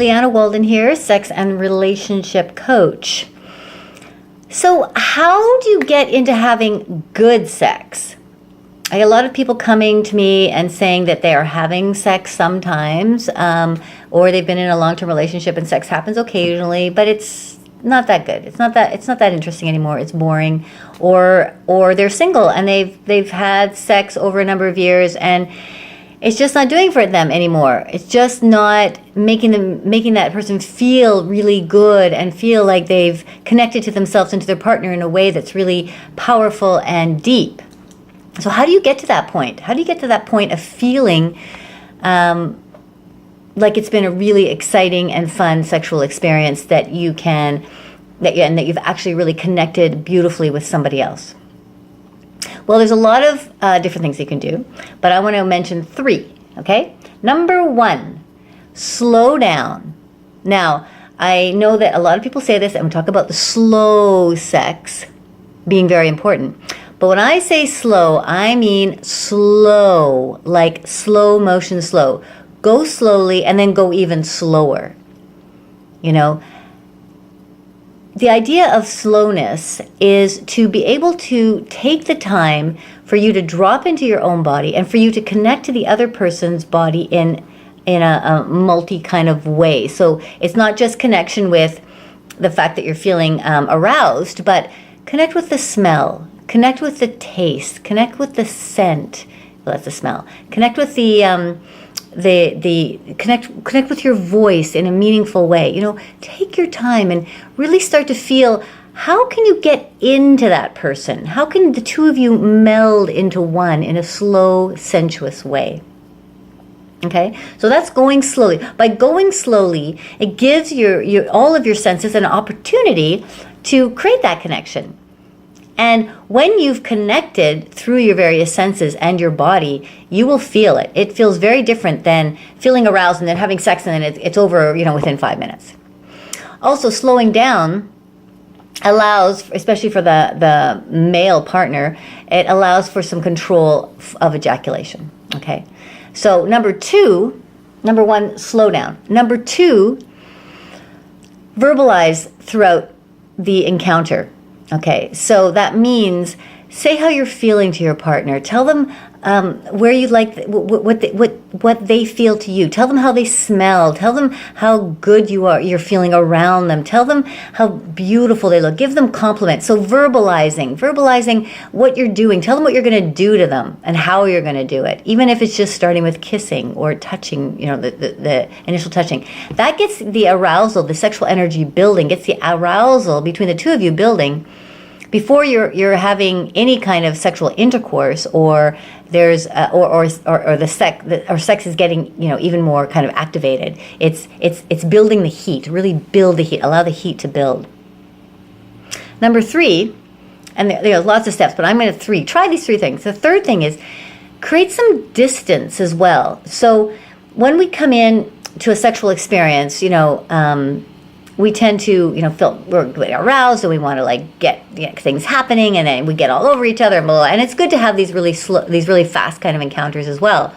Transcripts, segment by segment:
Lianna Walden here, sex and relationship coach. So how do you get into having good sex? I get a lot of people coming to me and saying that they are having sex sometimes, or they've been in a long-term relationship and sex happens occasionally, but it's not that good. It's not that interesting anymore. It's boring. Or they're single and they've had sex over a number of years and it's just not doing for them anymore. It's just not making that person feel really good and feel like they've connected to themselves and to their partner in a way that's really powerful and deep. So how do you get to that point? How do you get to that point of feeling like it's been a really exciting and fun sexual experience that you've actually really connected beautifully with somebody else? Well, there's a lot of different things you can do, but I want to mention 3, okay? Number 1, slow down. Now, I know that a lot of people say this, and we talk about the slow sex being very important. But when I say slow, I mean slow, like slow motion slow. Go slowly and then go even slower. You know, the idea of slowness is to be able to take the time for you to drop into your own body and for you to connect to the other person's body in a multi kind of way. So it's not just connection with the fact that you're feeling aroused, but connect with the smell, connect with the taste, connect with the scent. Well, that's the smell. Connect with connect with your voice in a meaningful way. You know, take your time and really start to feel, how can you get into that person? How can the two of you meld into one in a slow, sensuous way? Okay, so that's going slowly. By going slowly, it gives all of your senses an opportunity to create that connection. And when you've connected through your various senses and your body, you will feel it. It feels very different than feeling aroused and then having sex and then it's over, within 5 minutes. Also, slowing down allows, especially for the male partner, it allows for some control of ejaculation. Okay, so number 1, slow down. Number 2, verbalize throughout the encounter. Okay, so that means say how you're feeling to your partner. Tell them where you like what they feel to you. Tell them how they smell. Tell them how good you're feeling around them. Tell them how beautiful they look. Give them compliments. So verbalizing what you're doing. Tell them what you're going to do to them and how you're going to do it. Even if it's just starting with kissing or touching, the initial touching. That gets the arousal, the sexual energy building, gets the arousal between the two of you building before you're having any kind of sexual intercourse, or there's sex is getting even more kind of activated. It's building the heat. Really build the heat. Allow the heat to build. Number 3, and there's lots of steps, but I'm going to try these 3 things. The third thing is create some distance as well. So when we come in to a sexual experience, we tend to, feel we're aroused and we want to get things happening, and then we get all over each other and blah, blah. And it's good to have these really fast kind of encounters as well.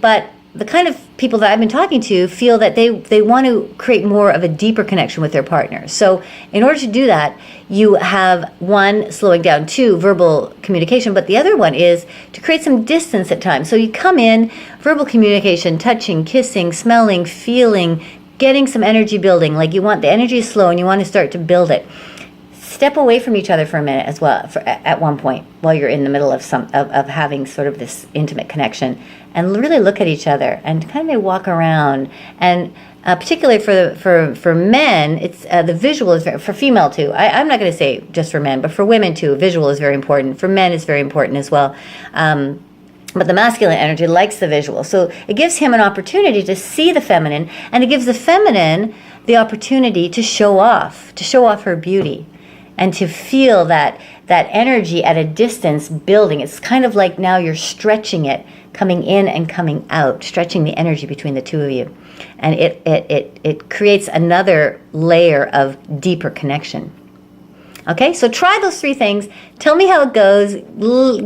But the kind of people that I've been talking to feel that they want to create more of a deeper connection with their partner. So in order to do that, you have 1, slowing down, 2, verbal communication, but the other one is to create some distance at times. So you come in, verbal communication, touching, kissing, smelling, feeling, getting some energy building. Like you want the energy is slow and you want to start to build it. Step away from each other for a minute as well at one point while you're in the middle of having sort of this intimate connection, and really look at each other and kind of walk around. And particularly for men, it's the visual is for female too. I'm not going to say just for men, but for women too, visual is very important. For men, it's very important as well. But the masculine energy likes the visual. So it gives him an opportunity to see the feminine, and it gives the feminine the opportunity to show off her beauty, and to feel that energy at a distance building. It's kind of like now you're stretching it, coming in and coming out, stretching the energy between the two of you. And it creates another layer of deeper connection. Okay, so try those 3 things. Tell me how it goes.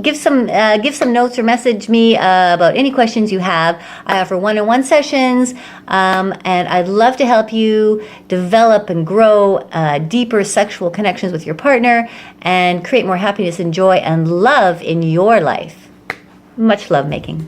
Give some notes or message me about any questions you have. I offer one-on-one sessions, and I'd love to help you develop and grow deeper sexual connections with your partner and create more happiness and joy and love in your life. Much love making.